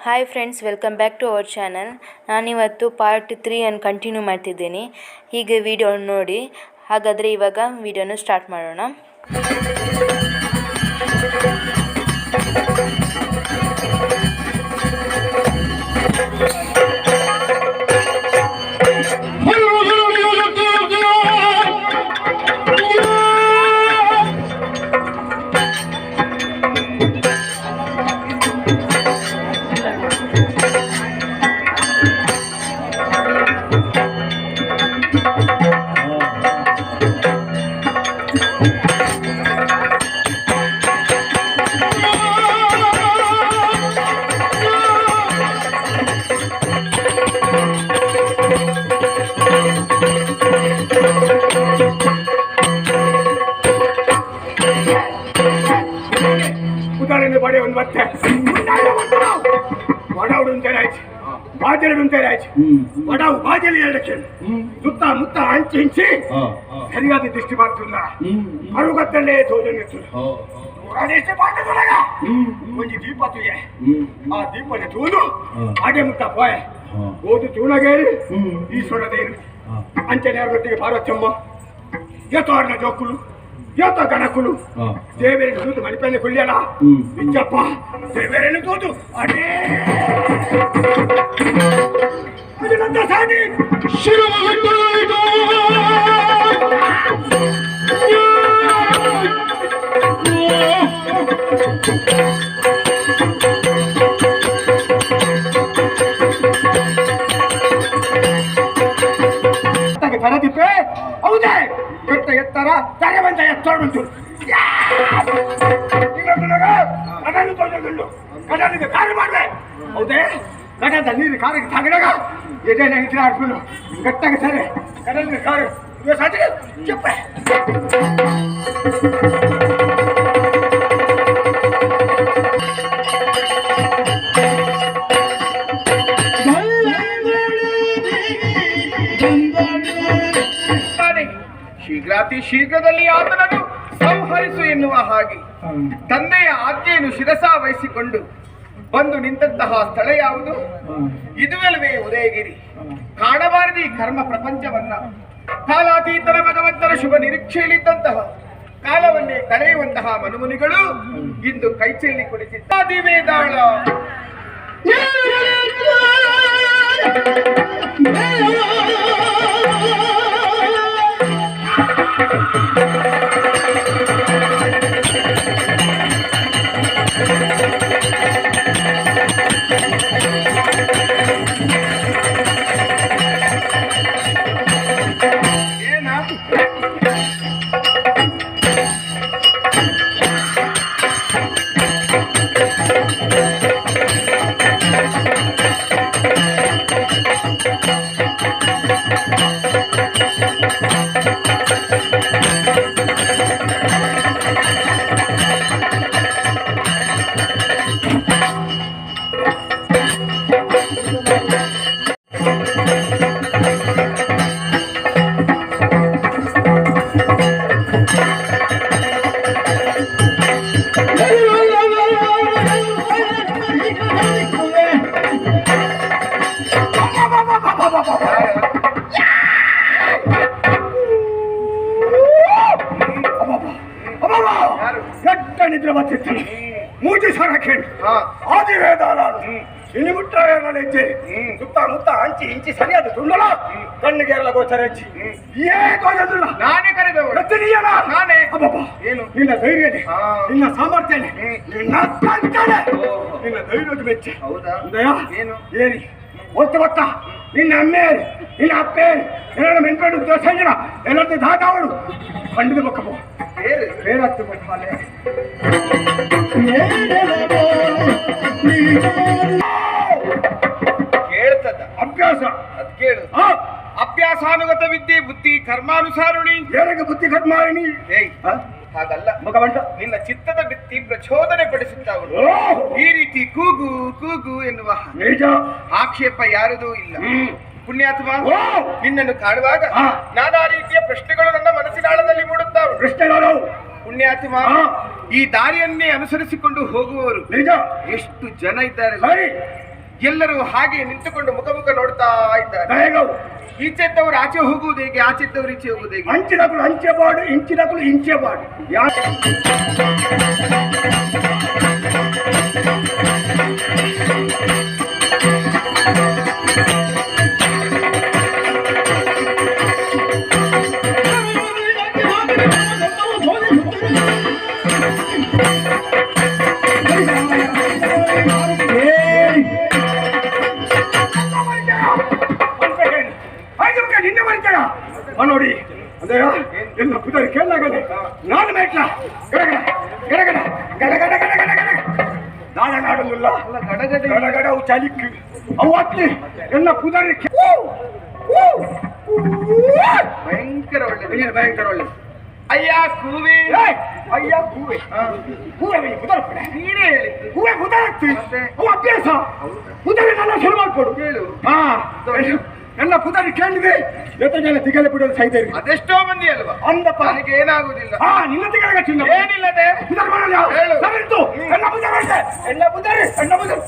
Hi friends, welcome back to our channel. ನಾನಿವತ್ತು part 3 ಅನ್ನು continue ಮಾಡ್ತಿದ್ದೀನಿ. ಹೀಗೆ ವಿಡಿಯೋ ನೋಡಿ. ಹಾಗಾದರೆ ಇವಾಗ ವಿಡಿಯೋನ ಸ್ಟಾರ್ಟ್ ಮಾಡೋಣ. ಸುತ್ತ ಮುತ್ತ ಹಂಚಿ ಸರಿಯಾದ ದೃಷ್ಟಿ ಮಾಡ್ತಿಲ್ಲ ಮರುಗತ್ತಲ್ಲೇ ಒಂಜಿ ದೀಪ ತುಯ್ಯ ಆ ದೀಪನ ತೂನು ಹಾಗೆ ಮುತ್ತ ಪೋಯ ಓದು ತೂನಗೇರಿ ಈಶ್ವರದೇರು ಅಂಚನೆಯೊಟ್ಟಿಗೆ ಪಾರ್ವತಮ್ಮ ಎತ್ತೋರ್ನ ಜೋಕುಲು ಎತ್ತ ಗಣಕುಲು ದೇವೇರನ್ನು ತೂತು ಮಣಿಪೆಲ್ಲ ಕುಳ್ಳಿಯಲ್ಲ ಇಚ್ಚಪ್ಪ ದೇವೇರನ್ನು ತೂತು ಅಡೇ ಕರದಿಪ್ಪೆ ಹೌದೇ ಕೆಟ್ಟ ಎತ್ತರ ತಲೆ ಬಂದ ಎತ್ತೋಡುಂಟು ಕಡಲು ತೊಳೆದು ಕಡಲಿಗೆ ಕಾರು ಮಾಡಿದೆ ಹೌದೇ ಕಡದ ನೀರು ಕಾರಿಗೆ ತಗಡಾಗ ಎದೇನೆ ಇದ್ರೆ ಆಡ್ಕೊಂಡು ಗಟ್ಟಾಗ ಸರಿ ಕಡಲಿಗೆ ಕಾರು ಚಪ್ಪೆ ಶೀಘ್ರಾತಿ ಶೀಘ್ರದಲ್ಲಿ ಆತನನ್ನು ಸಂಹರಿಸು ಎನ್ನುವ ಹಾಗೆ ತಂದೆಯ ಆಜ್ಞೆಯನ್ನು ಶಿರಸಾ ವಹಿಸಿಕೊಂಡು ಬಂದು ನಿಂತಹ ಸ್ಥಳ ಯಾವುದು? ಇದುವಲ್ಲವೇ ಉದಯಗಿರಿ. ಕಾಣಬಾರದು ಈ ಕರ್ಮ ಪ್ರಪಂಚವನ್ನ. ಕಾಲಾತೀತರ ಭಗವಂತನ ಶುಭ ನಿರೀಕ್ಷೆಯಲ್ಲಿದ್ದಂತಹ ಕಾಲವನ್ನೇ ಕಳೆಯುವಂತಹ ಮನುಮುನಿಗಳು ಇಂದು ಕೈಚೆಲ್ಲಿ ಕುಳಿತಿದ್ದ ದಿವೇದಾಳ ನಿದ್ರೆ ಬರ್ತಿರ್ತೀನಿ ಮೂಜಿ ಸರಕ್ಕೆ ಇನ್ನು ಮುಟ್ಟಾಯಿದ್ದೆ ಸುತ್ತ ಮುತ್ತ ಹಂಚಿ ಹಿಂಚಿ ಸರಿಯಾದ ತುಂಡಲ ಕಣ್ಣಿಗೆ ಎಲ್ಲ ಗೋಚರ ಹಚ್ಚಿ ಏನಿಲ್ಲ ನಾನೇ ಕರೆದವರು ನಾನೇ ಏನು ನಿನ್ನ ಧೈರ್ಯ ನಿನ್ನ ಸಾಮರ್ಥ್ಯ ನಿನ್ನ ಧೈರ್ಯದ ಮೆಚ್ಚ ಹೌದಾ ಏನು ಏರಿ ಒತ್ತು ಗೊತ್ತ ನಿನ್ನ ಅಮ್ಮೆ ನಿನ್ನ ಅಪ್ಪೆ ಎಲ್ಲ ಮೆನ್ಪೇಡು ದೋಸಂಜನ ಎಲ್ಲರದ್ದು ದಾದಾವಳು ಖಂಡಿತ ಬಕ್ಕಪ್ಪ ಬೇರಾಗ್ತು ಹಾಲೆ ಕೇಳ್ತದ ಅಭ್ಯಾಸ ಅದ್ ಕೇಳು ಅಭ್ಯಾಸಾನುಗತ ವಿದ್ಯೆ ಬುದ್ಧಿ ಕರ್ಮಾನುಸಾರಣಿ ಏನಕ್ಕೆ ಬುದ್ಧಿ ಕರ್ಮಾರಿಣಿ ಹಾಗಲ್ಲ ಮಗವಂಟ ನಿನ್ನ ಚಿತ್ತದ ಬಿತ್ತಿ ಪ್ರಚೋದನೆ ಪಡಿಸುತ್ತಾವಳು ಈ ರೀತಿ ಕೂಗು ಕೂಗು ಎನ್ನುವ ನಿಜ ಆಕ್ಷೇಪ ಯಾರದೂ ಇಲ್ಲ. ಪುಣ್ಯಾತ್ಮ, ನಿನ್ನನ್ನು ಕಾಣುವಾಗ ನಾನಾ ರೀತಿಯ ಪ್ರಶ್ನೆಗಳು ನನ್ನ ಮನಸ್ಸಿನಾಳದಲ್ಲಿ ಮೂಡುತ್ತಾವೆ. ಪ್ರಶ್ನೆಗಳು ಪುಣ್ಯಾತ್ಮ, ಈ ದಾರಿಯನ್ನೇ ಅನುಸರಿಸಿಕೊಂಡು ಹೋಗುವವರು ನಿಜ ಎಷ್ಟು ಜನ ಇದ್ದಾರೆ. ಎಲ್ಲರೂ ಹಾಗೆ ನಿಂತುಕೊಂಡು ಮುಖ ಮುಖ ನೋಡ್ತಾ ಇದ್ದಾರೆ. ಈಚೆದ್ದವರು ಆಚೆ ಹೋಗುವುದು ಹೇಗೆ, ಆಚೆದ್ದವರು ಈಚೆ ಹೋಗುವುದು ಹೇಗೆ? ಅಂಚಿನಗಳು ಅಂಚೆಬಾಡು, ಇಂಚಿನಗಳು ಇಂಚೆಬಾಡು. ಯಾಕೆ ನೋಡಿ ಅದೇ ಎಲ್ಲ ಪುದರಿ ಕೇಳಲಾಗದೆ ನಾನು ಮೇಟ್ಲ ಗಡಗಡ ಗಡಗಡ ಗಡಗಡ ಗಡಗಡ ಗಡ ನಾಡನಾಡಲಿಲ್ಲ ಗಡಗಡ ಅವು ಚಲಿಕ್ ಅವು ಹತ್ತಿ ಎಲ್ಲ ಪುದರಿ ಭಯಂಕರ ಒಳ್ಳೆ ಭಯಂಕರ ಒಳ್ಳೆ. ಅಯ್ಯ ಕೂವಿ, ಅಯ್ಯ ಹೂವೆ ಹೂವೆ ಕುದರ್ಪಡೆ ನೀನೇ ಹೇಳಿದ್ದು. ಹೂವೆ ಕುದರ್ತಿ ಅವು ಅಭ್ಯಾಸ ಪುದರಿ ನನ್ನ ಶುರು ಮಾಡ್ಕೊಡು ಹೇಳು. ಹಾ ಎಲ್ಲ ಪುದರಿ ಕೇಳಿದೆ ಜೊತೆ ಜನ ತಿಗಲೆ ಬಿಡೋದು ಸಹಿತ ಅದೆಷ್ಟೋ ಮಂದಿ ಅಲ್ವಾ ಅಂದಪ್ಪ ನನಗೆ ಏನಾಗುದಿಲ್ಲ. ಹಾ ನಿನ್ನ ತಿಗಲೆ ಚಿನ್ನ ಏನಿಲ್ಲದೆ ಪುದರಿ ಮಾಡಲ್ಲ ಹೇಳು. ಸರಿತು ಎಲ್ಲ ಪುದರಿ ಎಲ್ಲ ಪುದರಿ ಎಲ್ಲ ಪುದರಿ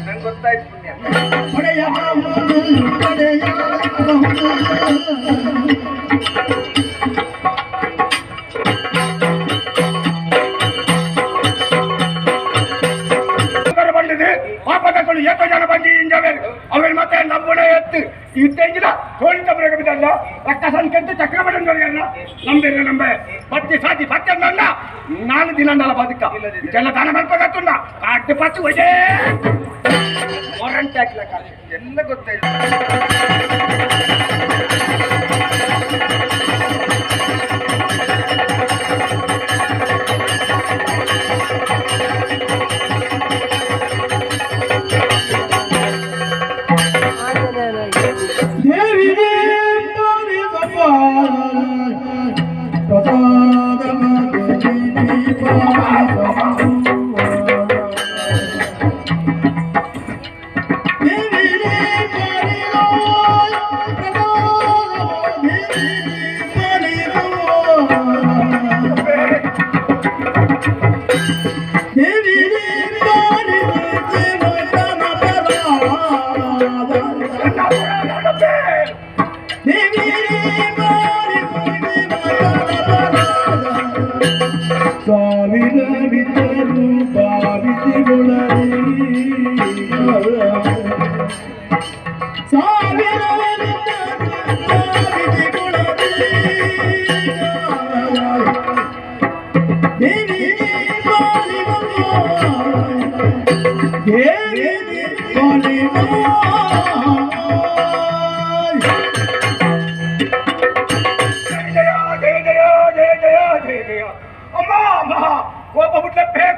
ನಂಗೆ ಗೊತ್ತಾಯ್ತು ಪುಣ್ಯ. ಬಂದಿದೆ ಪಾಪಗಳು ಏಕ ಜನ ಬಂದಿ ಇಂಜವೆ ಅವನ್ ಮತ್ತೆ ನಮ್ಮನೆ ಎತ್ತು ಇತ್ತೆಂಜಿನ ಸೋಳಿತ ಬಿಡಲ್ಲ ರಕ್ತ ಸಂಖ್ಯೆ ಚಕ್ರಪಟನ್ ಎಲ್ಲ ನಂಬೇರೆ ನಂಬೆ ಪತ್ತಿ ಸಾತಿ ಪತ್ತೆ ನನ್ನ 4 ದಿನ ನಲ್ಲ ಬದುಕ ಇದೆಲ್ಲ ದಾನ ಮಾಡ್ಬೇಕಾಗ್ತುಂಡ ಕಾಟ್ಟು ಪತ್ತು ಒಜೆ ವಾರಂಟ್ ಹಾಕ್ಲಕ್ಕ ಎಲ್ಲ ಗೊತ್ತಾಯ್ತು.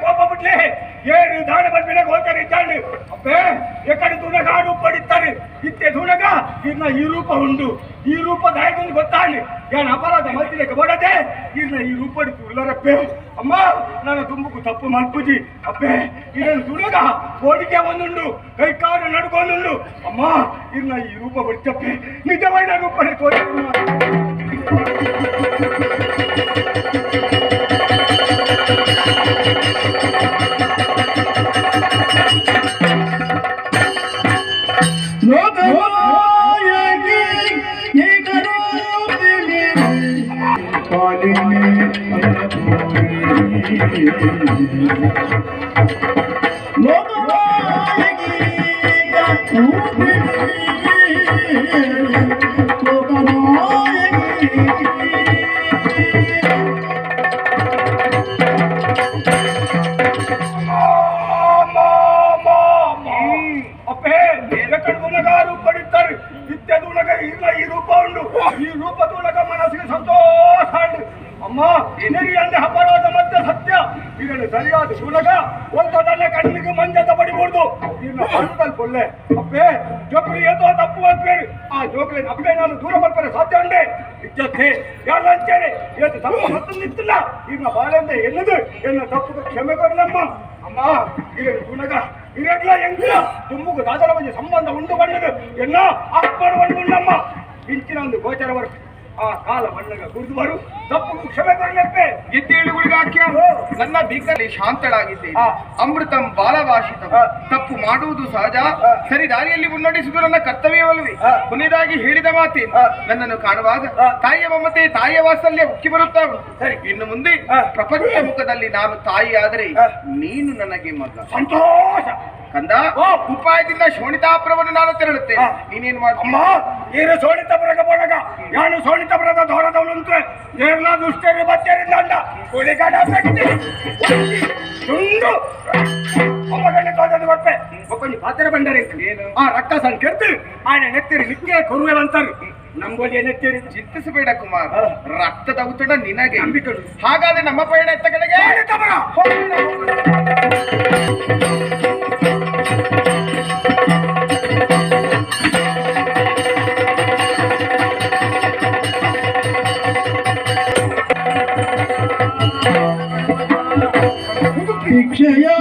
ಕೋಪ ಬಿಟ್ಲೆ ಏನು ದಾನ ಬಂದ್ಮೇಲೆ ಹೋಗ್ತಾರೆ ಇದ್ದಾಳೆ ಅಪ್ಪೇ ಎಕಡೆ ದುನಗ ಆಡು ಪಡಿತಾರೆ ಇತ್ತೆ ದುನಗ ಇನ್ನ ಈ ರೂಪ ಉಂಡು ಈ ರೂಪ ದಾಯಕಂದು ಗೊತ್ತಾಳಿ ಏನು ಅಪರಾಧ ಮಲ್ತಿದೆ ಕಬೋಡದೆ ಇನ್ನ ಈ ರೂಪ ತುಳ್ಳರಪ್ಪೆ ಅಮ್ಮ ನಾನು ತುಂಬಕು ತಪ್ಪು ಮಲ್ಪುಜಿ ಅಪ್ಪೆ ಇದನ್ನು ದುನಗ ಓಡಿಕೆ ಒಂದುಂಡು ಕೈ ಕಾಲು ನಡ್ಕೊಂಡುಂಡು ಅಮ್ಮ ಇನ್ನ ಈ ರೂಪ ಬಿಡ್ತಪ್ಪೆ ನಿಜವಾದ ರೂಪನೇ ತೋರಿ ಈ ರೂಪದೊಳಗ ಮನಸ್ಸಿಗೆ ಸಂತೋಷ ಅಮ್ಮ ಎನರಿ ಅಂದೆ ಅಪರಾಧ ಮಧ್ಯ ಸತ್ಯ ಇದನ್ನು ಸರಿಯಾದ ಅದು ಸುಲಗ ಒಂದೊಂದಲ್ಲೇ ಕಣ್ಣಿಗೆ ಮಂಜದ ಬಡಿಬಾರ್ದು ಇನ್ನು ಹಣ್ಣಲ್ಲಿ ಒಳ್ಳೆ ಅಪ್ಪೆ ಜೋಕುಲಿ ಏತೋ ತಪ್ಪು ಅಂತೀರಿ ಆ ಜೋಕುಲಿ ಅಪ್ಪೆ ನಾನು ದೂರ ಬರ್ತಾರೆ ಸಾಧ್ಯ ಉಂಡೆ ಇಜ್ಜತ್ತೆ ಯಾರು ಅಂತೇಳಿ ಇವತ್ತು ತಪ್ಪು ಹತ್ತು ನಿಂತಿಲ್ಲ ಇನ್ನ ಬಾಳೆಂದ ಎನ್ನದು ಎನ್ನ ತಪ್ಪು ಕ್ಷಮೆ ಕೊಡಲಮ್ಮ ಅಮ್ಮ ಈಗ ಸುಲಗ ಇರಡ್ಲ ಹೆಂಗಿಲ್ಲ ತುಂಬುಗು ದಾದರ ಬಗ್ಗೆ ಸಂಬಂಧ ಉಂಟು ಬಣ್ಣದು ಎನ್ನ ಅಪ್ಪನ ಉಂಡಮ್ಮ ಇಂಚಿನ ಒಂದು ಗೋಚರ ವರ್ಗ ಆ ಕಾಲ ಮಣ್ಣಗ ಕುಡಿದು ಬರು ತಪ್ಪು ಕ್ಷಮೆ ಕೊಡಲೆಪ್ಪೆ ಗಿದ್ದೇಳುಗುಳಿಗಾಕ್ಯ ನನ್ನ ಬೀಕಲ್ಲಿ ಶಾಂತಳಾಗಿದ್ದೆ ಅಮೃತಂ ಬಾಲಭಾಷಿತ ತಪ್ಪು ಮಾಡುವುದು ಸಹಜ ಸರಿ ದಾರಿಯಲ್ಲಿ ಮುನ್ನಡೆಸುವುದು ನನ್ನ ಕರ್ತವ್ಯವಲ್ಲವೇ ಕೊನೆಯದಾಗಿ ಹೇಳಿದ ಮಾತೆ ನನ್ನನ್ನು ಕಾಣುವಾಗ ತಾಯಿಯ ಮಮತೆ ತಾಯಿಯ ವಾತ್ಸಲ್ಯ ಉಕ್ಕಿ ಬರುತ್ತಾ ಉಂಟು ಸರಿ ಇನ್ನು ಮುಂದೆ ಪ್ರಪಂಚ ಮುಖದಲ್ಲಿ ನಾನು ತಾಯಿ ಆದರೆ ನೀನು ನನಗೆ ಮಗ ಸಂತೋಷ ಕಂದ ಉಪಾಯದಿಂದ ಶೋಣಿತಾಪುರವನ್ನು ನಾನು ತೆರಳುತ್ತೇನೆ ನೀನೇನು ಅಮ್ಮ ಏನು ಸೋಣಿತಾಪುರಗ ಬೋಳಗ ಯಾನು ಸೋಣಿತಾಪುರದ ದೋರದವಳು ಅಂತ ಏರ್ಲ ದುಷ್ಟರಿ ಬಚ್ಚರಿಂದ ಅಂಡ ಕುಳಿಗಾಡ ತುಂಡು ಅಮ್ಮಗಣ್ಣೆ ತೋಟದ ಬರ್ಪೆ ಒಬ್ಬನಿ ಪಾತ್ರ ಬಂಡರೆ ಆ ರಕ್ತ ಸಂಕೇರ್ತು ಆನೆ ನೆತ್ತಿರಿ ನಿಕ್ಕೆ ಕೊರುವೆವಂತರು ನಂಬೋಲಿ ನೆತ್ತಿರಿ ಚಿಂತಿಸಬೇಡ ಕುಮಾರ್ ರಕ್ತದ ಉತ್ತಡ ನಿನಗೆ ಹಾಗಾದ್ರೆ ನಮ್ಮ ಪಯಣ ಎತ್ತ ಕಡೆಗೆ भिक्षया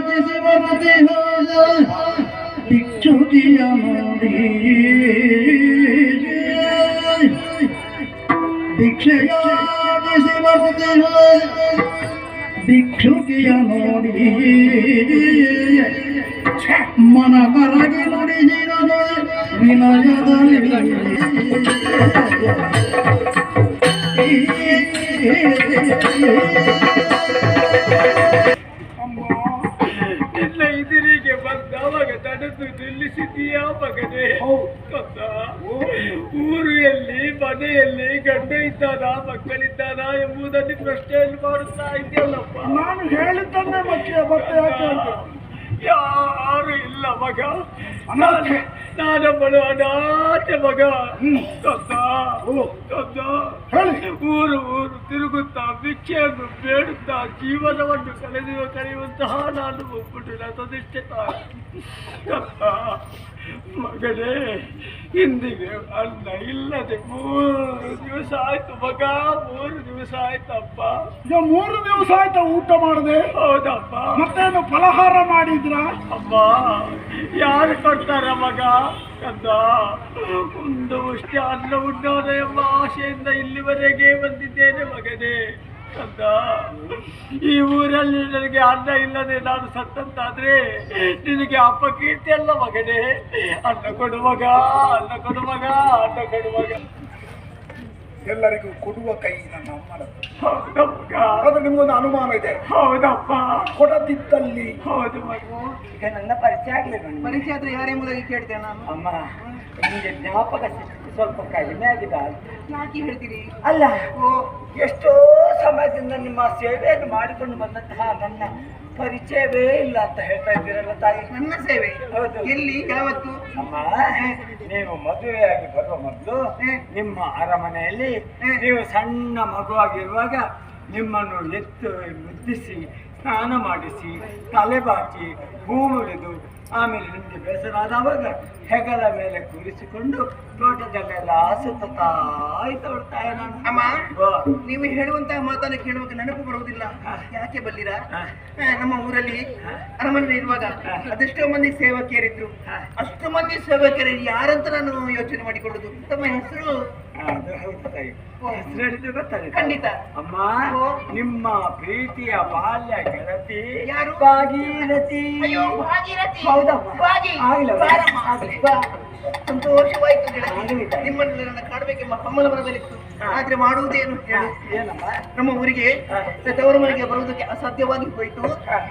जिसे मरते हो भिक्षु किया मोरी भिक्षया जिसे मरते हो भिक्षु किया मोरी मन करगे नुड़ी जीवन विनय ನಿನ್ನ ಎದುರಿಗೆ ಬಂದವಾಗ ತಡೆದು ನಿಲ್ಲಿಸಿದೀಯಾ ಮಗನೇ ಊರಿಯಲ್ಲಿ ಮನೆಯಲ್ಲಿ ಗಂಡ ಇದ್ದಾನ ಮಕ್ಕಳಿದ್ದಾನ ಎಂಬುದನ್ನು ಪ್ರಶ್ನೆಯಲ್ಲಿ ಮಾಡುತ್ತಾ ಇದೆಯಲ್ಲಪ್ಪ ನಾನು ಹೇಳಿದ್ದನ್ನೇ ಮತ್ತೆ ಯಾರು ಇಲ್ಲ ಮಗ ನಾನೊಬ್ಬಳು ಅನಾಥ ಮಗ ಊರು ತಿರುಗುತ್ತಾ ಭಿಕ್ಷೆಯನ್ನು ಬೇಡುತ್ತಾ ಜೀವನವನ್ನು ಕಳೆಯುವಂತಹ ನಾನು ಒಬ್ಬಟ್ಟು ನತದಿಷ್ಟೆ ಮಗನೇ ಇಂದಿಗೆ ಅನ್ನ ಇಲ್ಲದೆ 3 ದಿವಸ ಆಯ್ತು ಮಗ 3 ದಿವಸ ಆಯ್ತಪ್ಪ 3 ದಿವಸ ಆಯ್ತಾ ಊಟ ಮಾಡದೆ ಹೌದಪ್ಪ ಮತ್ತೇನು ಫಲಹಾರ ಮಾಡಿದ್ರ ಅಮ್ಮ ಯಾರು ಕೊಡ್ತಾರ ಮಗ ಕಂದ ಒಂದು ಅಷ್ಟೇ ಅನ್ನ ಉಣ್ಣೋದ ಎಂಬ ಆಶೆಯಿಂದ ಇಲ್ಲಿವರೆಗೆ ಬಂದಿದ್ದೇನೆ ಮಗನೇ ಕಂದ ಈ ಊರಲ್ಲಿ ನನಗೆ ಅನ್ನ ಇಲ್ಲದೆ ನಾನು ಸತ್ತಂತಾದ್ರೆ ನಿನಗೆ ಅಪಕೀರ್ತಿ ಅಲ್ಲ ಮಗನೇ ಅನ್ನ ಕೊಡು ಮಗ ಅನ್ನ ಕೊಡು ಮಗ ಅನ್ನ ಕೊಡು ಮಗ ಎಲ್ಲರಿಗೂ ಕೊಡುವ ಕೈ ನನ್ನ ಅಮ್ಮನದ್ದು ಅದು ನಿಮ್ಗೊಂದು ಅನುಮಾನ ಇದೆ ಹೌದಪ್ಪ ಕೊಡದಿದ್ದಲ್ಲಿ ಹೌದು ಮಗ ಈಗ ನನ್ನ ಪರಿಚಯ ಆಗ್ಲಿಲ್ಲ ಪರಿಚಯ ಆದ್ರೆ ಯಾರೆಂಬುದಾಗಿ ಕೇಳ್ತೇನೆ ನಾನು ಅಮ್ಮ ನಿಮಗೆ ಜ್ಞಾಪಕ ಸ್ವಲ್ಪ ಕಡಿಮೆ ಆಗಿದೆ ಯಾಕೆ ಹೇಳ್ತೀರಿ ಅಲ್ಲ ಎಷ್ಟೋ ಸಮಯದಿಂದ ನಿಮ್ಮ ಸೇವೆಯನ್ನು ಮಾಡಿಕೊಂಡು ಬಂದಂತಹ ನನ್ನ ಪರಿಚಯವೇ ಇಲ್ಲ ಅಂತ ಹೇಳ್ತಾ ಇದ್ದೀರಲ್ಲ ತಾಯಿ ನನ್ನ ಸೇವೆ ಹೌದು ಎಲ್ಲಿ ಯಾವತ್ತು ಅಮ್ಮ ನೀವು ಮದುವೆಯಾಗಿ ಬರುವ ಮೊದಲು ನಿಮ್ಮ ಅರಮನೆಯಲ್ಲಿ ನೀವು ಸಣ್ಣ ಮಗುವಾಗಿರುವಾಗ ನಿಮ್ಮನ್ನು ಎತ್ತು ಮುದ್ದಿಸಿ ಸ್ನಾನ ಮಾಡಿಸಿ ತಲೆ ಬಾಚಿ ಹೂ ಮುಡಿದು ಆಮೇಲೆ ನಿಮಗೆ ಬೇಸರಾದವಾಗ ಹೆಗಲ ಮೇಲೆ ಕೂರಿಸಿಕೊಂಡು ತೋಟದಲ್ಲೆಲ್ಲ ಸುತ್ತಾ ಇದ್ದವಳ್ತಾಯ ನಾನು ಅಮ್ಮ ನೀವು ಹೇಳುವಂತಹ ಮಾತನ್ನು ಕೇಳುವಾಗ ನೆನಪು ಬರುವುದಿಲ್ಲ ಯಾಕೆ ಬಲ್ಲಿರಾ ನಮ್ಮ ಊರಲ್ಲಿ ಅರಮನೆ ಇರುವಾಗ ಅದೆಷ್ಟೋ ಮಂದಿ ಸೇವಕಿಯರಿದ್ರು ಅಷ್ಟು ಮಂದಿ ಸೇವಕಿಯರು ಯಾರಂತ ನಾನು ಯೋಚನೆ ಮಾಡಿಕೊಳ್ಳುದು ತಮ್ಮ ಹೆಸರು ಖಂಡಿತ ಅಮ್ಮ ನಿಮ್ಮ ಪ್ರೀತಿಯ ಬಾಲ್ಯ ಗೆಳತಿ ಯಾರು ಭಾಗೀರಥಿ ಹೌದಮ್ಮ ಸಂತೋಷವಾಯ್ತು ನಿಮ್ಮನ್ನು ನನ್ನ ಕಾಣಬೇಕೆಂಬ ಹಮ್ಮಲ ಬರಬೇಕಿತ್ತು ಆದ್ರೆ ಮಾಡುವುದೇನು ಏನಮ್ಮ ನಮ್ಮ ಊರಿಗೆ ತವರು ಮನೆಗೆ ಬರುವುದಕ್ಕೆ ಅಸಾಧ್ಯವಾಗಿ ಹೋಯಿತು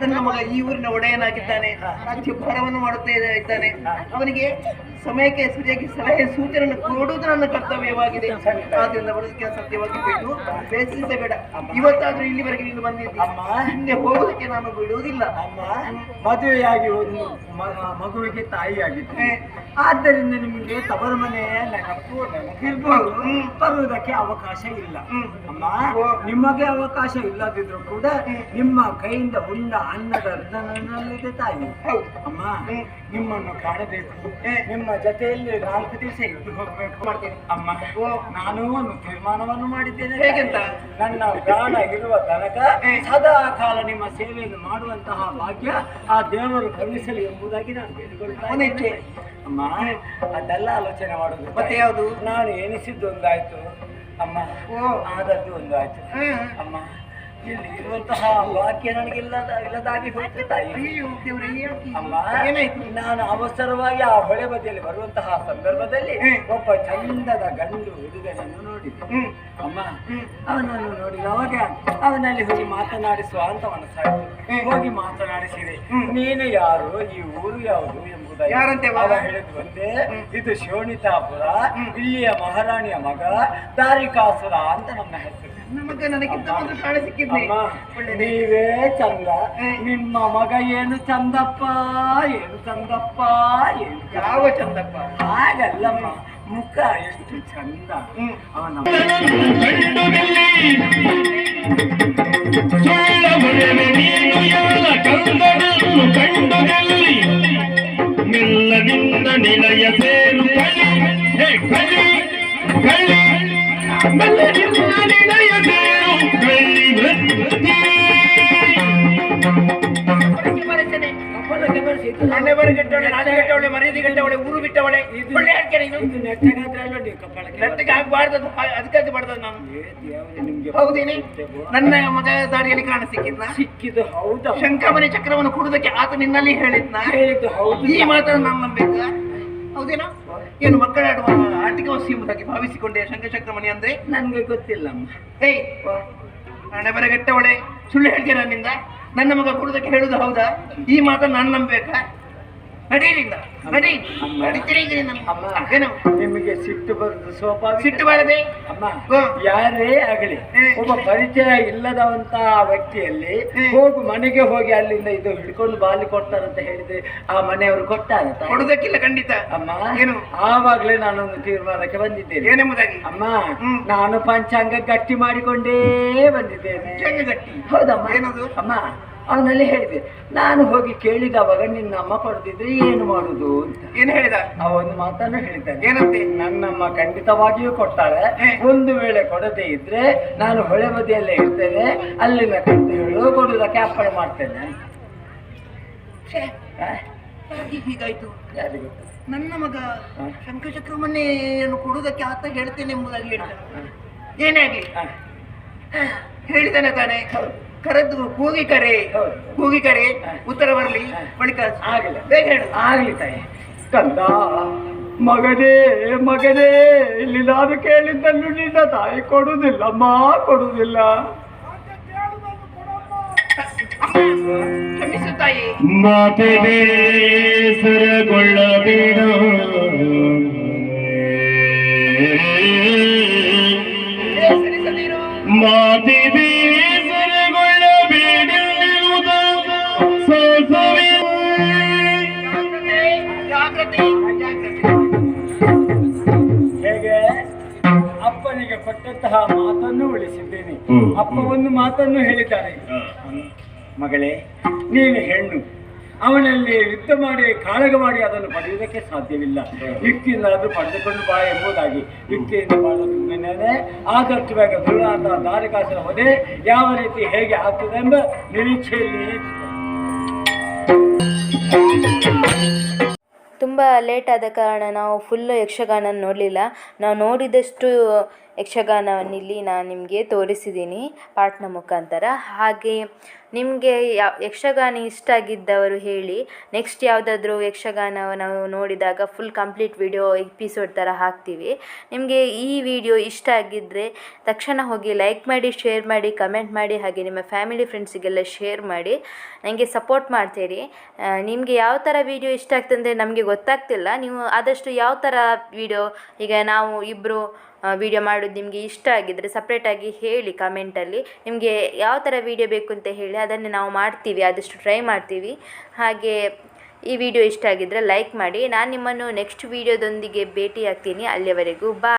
ನನ್ನ ಮಗ ಈ ಊರಿನ ಒಡೆಯನಾಗಿದ್ದಾನೆ ರಾಜ್ಯ ಭಾರವನ್ನು ಮಾಡುತ್ತಾ ಇದ್ದಾನೆ ಅವನಿಗೆ ಸಮಯಕ್ಕೆ ಸರಿಯಾಗಿ ಸಲಹೆ ಸೂಚನೆಯನ್ನು ಕೊಡುವುದು ನನ್ನ ಕರ್ತವ್ಯವಾಗಿದೆ ಆದ್ರಿಂದ ಬರುವುದಕ್ಕೆ ಅಸಾಧ್ಯವಾಗಿ ಹೋಯಿತು ಬೇಡ ಇವತ್ತಾದ್ರೂ ಇಲ್ಲಿವರೆಗೆ ನೀನು ಬಂದಿದ್ದೆ ಅಮ್ಮ ಹಿಂದೆ ಹೋಗುವುದಕ್ಕೆ ನಾನು ಬಿಡುವುದಿಲ್ಲ ಅಮ್ಮ ಮದುವೆಯಾಗಿ ಒಂದು ಮಗುವಿಗೆ ತಾಯಿಯಾಗಿದ್ದೆ ಆದ್ದರಿಂದ ಆದ್ದರಿಂದ ನಿಮಗೆ ತವರು ಮನೆ ನೆನಪು ನೆನಪಿರ್ಬೋದು, ಬರುವುದಕ್ಕೆ ಅವಕಾಶ ಇಲ್ಲ. ಅಮ್ಮ, ನಿಮಗೆ ಅವಕಾಶ ಇಲ್ಲದಿದ್ರು ಕೂಡ ನಿಮ್ಮ ಕೈಯಿಂದ ಉಂಡ ಅನ್ನದ ನನ್ನಲ್ಲಿದೆ ತಾಯಿ. ಅಮ್ಮ, ನಿಮ್ಮನ್ನು ಕಾಣಬೇಕು, ನಿಮ್ಮ ಜೊತೆಯಲ್ಲಿ 4 ದಿವಸ ಇದ್ದು ಹೋಗಬೇಕು. ಅಮ್ಮ, ನಾನು ಒಂದು ತೀರ್ಮಾನವನ್ನು ಮಾಡಿದ್ದೇನೆ. ಹೇಗೆಂತ? ನನ್ನ ಪ್ರಾಣ ಇರುವ ತನಕ ಸದಾ ಕಾಲ ನಿಮ್ಮ ಸೇವೆಯನ್ನು ಮಾಡುವಂತಹ ಭಾಗ್ಯ ಆ ದೇವರು ಕರುಣಿಸಲಿ ಎಂಬುದಾಗಿ ನಾನು ಬೇಡಿಕೊಳ್ಳುತ್ತೇನೆ. ಅಮ್ಮ, ಅದೆಲ್ಲ ಆಲೋಚನೆ ಮಾಡುದು. ಮತ್ತೆ ಯಾವುದು? ನಾನು ಎನಿಸಿದ್ದು ಒಂದಾಯ್ತು ಅಮ್ಮ, ಆದದ್ದು ಒಂದಾಯ್ತು. ಅಮ್ಮ, ಇಲ್ಲಿ ಇರುವಂತಹ ಭಾಗ್ಯ ನನಗಿಲ್ಲದಾಗಿ ಹೋಗ್ತದೆ ತಾಯಿ. ಅಮ್ಮ, ನಾನು ಅವಸರವಾಗಿ ಆ ಹೊಳೆ ಬದಿಯಲ್ಲಿ ಬರುವಂತಹ ಸಂದರ್ಭದಲ್ಲಿ ಒಬ್ಬ ಚಂದದ ಗಂಡು ಹುಡುಗನನ್ನು ನೋಡಿದೆ. ಅಮ್ಮ, ಅವನನ್ನು ನೋಡಿದವಾಗ ಅವನಲ್ಲಿ ಹೋಗಿ ಮಾತನಾಡಿಸುವ ಅಂತ ಮನಸ್ಸಾಯ್ತು. ಹೋಗಿ ಮಾತನಾಡಿಸಿದೆ. ನೀನು ಯಾರು, ಈ ಊರು ಯಾವುದು ಎಂಬುದಾಗಿ ಅವ ಹೇಳಿದ್ದು ಒಂದೇ, ಇದು ಶೋಣಿತಾಪುರ, ಇಲ್ಲಿಯ ಮಹಾರಾಣಿಯ ಮಗ ದಾರಿಕಾಸುರ ಅಂತ ನನ್ನ ಹೆಸರು. ನೀವೇ ಚಂದ, ನಿಮ್ಮ ಮಗ ಏನು ಚಂದಪ್ಪ, ಏನು ಚಂದಪ್ಪ, ಏನು ಯಾವ ಚಂದಪ್ಪ? ಹಾಗಲ್ಲಮ್ಮ, ಮುಖ ಎಷ್ಟು ಚಂದ ಅವನ. ಮೆಲ್ಲದಿಂದ ನಿಲಯ ಸೇರು ಕಲಿ, ಹೇ ಕಲಿ ಕಲಿ, ಮೆಲ್ಲದಿಂದ ನಿಲಯ ಸೇರು ಕಲಿ ವೃತ್ತಿ. ಮನೆ ಬರ ಕೆಟ್ಟವಳೆ, ರಾಜ ಕೆಟ್ಟವಳೆ, ಮರ್ಯಾದೆ ಕೆಟ್ಟವಳೆ, ಊರು ಬಿಟ್ಟವಳೆ. ಒಳ್ಳೆ ಹೇಳ್ತೇನೆ ನೆಟ್ಟಿಗೆ ಆಗ್ಬಾರ್ದು, ಅದಕ್ಕಾಗಿ ಬಾರ್ದು ನಾನು. ಹೌದೇನೆ, ನನ್ನ ಮಗ ದಾರಿಯಲ್ಲಿ ಕಾಣ ಸಿಕ್ಕಿದ್ದು ಹೌದಾ? ಶಂಕಮನೆ ಚಕ್ರವನ್ನು ಕೊಡುವುದಕ್ಕೆ ಆತ ನಿನ್ನಲ್ಲಿ ಹೇಳಿದ್ನ? ಹೇಳಿದ್ದು ಹೌದು. ಈ ಮಾತನ್ನು ನಾನು ನಂಬೇಕು ಹೌದೇನಾ? ಏನು ಮಕ್ಕಳ ಆಡುವ ಆಟಿಕೆ ವಸ್ತು ಎಂಬುದಾಗಿ ಭಾವಿಸಿಕೊಂಡೆ ಶಂಕಚಕ್ರಮಣಿ ಅಂದ್ರೆ? ನನ್ಗೆ ಗೊತ್ತಿಲ್ಲ. ಏಯ್, ಹಣೆ ಬರಗೆಟ್ಟವಳೆ, ಸುಳ್ಳು ಹೇಳ್ತೀಯ ನನ್ನಿಂದ? ನನ್ನ ಮಗ ಕೊಡುವುದಕ್ಕೆ ಹೇಳುದು ಹೌದಾ? ಈ ಮಾತನ್ನು ನಾನು ನಂಬೇಕಾ? ನಡೀಲಿಲ್ಲ, ಏನು ನಿಮಗೆ ಸಿಟ್ಟು ಬರುದು ಸ್ವಾಭಾವಿಕ. ಸಿಟ್ಟು ಬಾರದೆ ಅಮ್ಮ, ಯಾರೇ ಆಗಲಿ ಒಬ್ಬ ಪರಿಚಯ ಇಲ್ಲದಂತ ವ್ಯಕ್ತಿಯಲ್ಲಿ ಹೋಗು ಮನೆಗೆ ಹೋಗಿ ಅಲ್ಲಿಂದ ಇದು ಹಿಡ್ಕೊಂಡು ಬಾಲಿ ಕೊಡ್ತಾರಂತ ಹೇಳಿದ್ರೆ ಆ ಮನೆಯವರು ಕೊಟ್ಟಾರ? ಕೊಡುವುದಕ್ಕಿಲ್ಲ ಖಂಡಿತ. ಅಮ್ಮ, ಏನು ಆವಾಗ್ಲೇ ನಾನೊಂದು ತೀರ್ಮಾನಕ್ಕೆ ಬಂದಿದ್ದೇನೆ. ಏನೆಂಬುದಾಗಿ? ಅಮ್ಮ, ನಾನು ಪಂಚಾಂಗ ಗಟ್ಟಿ ಮಾಡಿಕೊಂಡೇ ಬಂದಿದ್ದೇನೆ. ಗಟ್ಟಿ? ಹೌದಮ್ಮ. ಏನದು? ಅಮ್ಮ, ಅವನಲ್ಲಿ ಹೇಳಿದೆ, ನಾನು ಹೋಗಿ ಕೇಳಿದವಾಗ ನಿನ್ನ ಅಮ್ಮ ಕೊಡದಿದ್ರೆ ಏನು ಮಾಡುದು ಅಂತ. ಏನು ಹೇಳಿದ? ಅವನು ಮಾತನ್ನು ಹೇಳಿದ್ದಾನೆ. ಏನಂತೆ? ನನ್ನಮ್ಮ ಖಂಡಿತವಾಗಿಯೂ ಕೊಡ್ತಾಳೆ. ಒಂದು ವೇಳೆ ಕೊಡದೇ ಇದ್ರೆ ನಾನು ಹೊಳೆ ಬದಿಯಲ್ಲೇ ಇರ್ತೇನೆ, ಅಲ್ಲಿನ ಕಂಡು ಹೇಳು, ಕೊಡುವುದಕ್ಕೆ ಅಪ್ಪಣೆ ಮಾಡ್ತೇನೆ. ಹೀಗಾಯ್ತು. ಯಾರಿಗೂ ನನ್ನ ಮಗ ಶಂಕಚಕ್ರಮನ್ನೇನು ಕೊಡುವುದಕ್ಕೆ ಆತ ಹೇಳ್ತೇನೆ ಎಂಬುದಾಗಿ ಹೇಳ್ತಾನೆ. ಏನೇ ಆಗ್ಲಿ ಹೇಳಿದ್ದಾನೆ ತಾನೆ. ಕರೆದು ಕೂಗಿ ಕರೆ ಉತ್ತರ ಬರಲಿ, ಬಳಿಕ ಆಗಲಿ, ಬೇಗ ಹೇಳು. ಆಗ್ಲಿ ತಾಯಿ. ಕಂದ, ಮಗನೇ ಮಗನೇ, ಇಲ್ಲಿ ನಾನು ಕೇಳಿದ್ದನ್ನು ನಿನ್ನ ತಾಯಿ ಕೊಡುವುದಿಲ್ಲಮ್ಮ, ಕೊಡುವುದಿಲ್ಲ. ಕ್ಷಮಿಸು ತಾಯಿ. ಮಾತೆ ಬೇಸರಗೊಳ್ಳಬೇಡ, ಮಾತೆ ಹೇಗೆ ಅಪ್ಪನಿಗೆ ಕೊಟ್ಟಂತಹ ಮಾತನ್ನು ಉಳಿಸಿದ್ದೇನೆ. ಅಪ್ಪ ಒಂದು ಮಾತನ್ನು ಹೇಳಿದ್ದಾರೆ, ಮಗಳೇ ನೀನು ಹೆಣ್ಣು, ಅವನಲ್ಲಿ ಯುದ್ಧ ಮಾಡಿ ಕಾಳಗ ಮಾಡಿ ಅದನ್ನು ಪಡೆಯುವುದಕ್ಕೆ ಸಾಧ್ಯವಿಲ್ಲ. ಯುಕ್ತಿಯಿಂದ ಅದು ಪಡೆದುಕೊಂಡು ಬಾ ಎಂಬುದಾಗಿ ಯುಕ್ತಿಯಿಂದ ಮಾಡುವುದೇ ಆದಷ್ಟು ಬೇಗ ದೃಢ ದಾರಿಕಾಸುರ ವಧೆ ಯಾವ ರೀತಿ ಹೇಗೆ ಆಗ್ತದೆ ಎಂಬ ನಿರೀಕ್ಷೆಯಲ್ಲಿ. ತುಂಬ ಲೇಟ್ ಆದ ಕಾರಣ ನಾವು ಫುಲ್ಲು ಯಕ್ಷಗಾನ ನೋಡಲಿಲ್ಲ. ನಾವು ನೋಡಿದಷ್ಟು ಯಕ್ಷಗಾನವನ್ನಿಲ್ಲಿ ನಾನು ನಿಮಗೆ ತೋರಿಸಿದ್ದೀನಿ ಪಾಠನ ಮುಖಾಂತರ. ಹಾಗೆ ನಿಮಗೆ ಯಕ್ಷಗಾನ ಇಷ್ಟ ಆಗಿದ್ದವರು ಹೇಳಿ, ನೆಕ್ಸ್ಟ್ ಯಾವುದಾದ್ರೂ ಯಕ್ಷಗಾನ ನಾವು ನೋಡಿದಾಗ ಫುಲ್ ಕಂಪ್ಲೀಟ್ ವಿಡಿಯೋ ಎಪಿಸೋಡ್ ಥರ ಹಾಕ್ತೀವಿ. ನಿಮಗೆ ಈ ವಿಡಿಯೋ ಇಷ್ಟ ಆಗಿದ್ದರೆ ತಕ್ಷಣ ಹೋಗಿ ಲೈಕ್ ಮಾಡಿ, ಶೇರ್ ಮಾಡಿ, ಕಮೆಂಟ್ ಮಾಡಿ, ಹಾಗೆ ನಿಮ್ಮ ಫ್ಯಾಮಿಲಿ ಫ್ರೆಂಡ್ಸಿಗೆಲ್ಲ ಶೇರ್ ಮಾಡಿ ನನಗೆ ಸಪೋರ್ಟ್ ಮಾಡ್ತೀರಿ. ನಿಮಗೆ ಯಾವ ಥರ ವಿಡಿಯೋ ಇಷ್ಟ ಆಗ್ತದೆ ನಮಗೆ ಗೊತ್ತಾಗ್ತಿಲ್ಲ. ನೀವು ಆದಷ್ಟು ಯಾವ ಥರ ವಿಡಿಯೋ, ಈಗ ನಾವು ಇಬ್ಬರು ವಿಡಿಯೋ ಮಾಡೋದು ನಿಮಗೆ ಇಷ್ಟ ಆಗಿದ್ದರೆ ಸಪ್ರೇಟಾಗಿ ಹೇಳಿ ಕಮೆಂಟಲ್ಲಿ. ನಿಮಗೆ ಯಾವ ಥರ ವಿಡಿಯೋ ಬೇಕು ಅಂತ ಹೇಳಿ ಅದನ್ನು ನಾವು ಮಾಡ್ತೀವಿ, ಆದಷ್ಟು ಟ್ರೈ ಮಾಡ್ತೀವಿ. ಹಾಗೆ ಈ ವಿಡಿಯೋ ಇಷ್ಟ ಆಗಿದ್ದರೆ ಲೈಕ್ ಮಾಡಿ. ನಾನು ನಿಮ್ಮನ್ನು ನೆಕ್ಸ್ಟ್ ವಿಡಿಯೋದೊಂದಿಗೆ ಭೇಟಿ ಆಗ್ತೀನಿ. ಅಲ್ಲಿಯವರೆಗೂ ಬಾಯ್.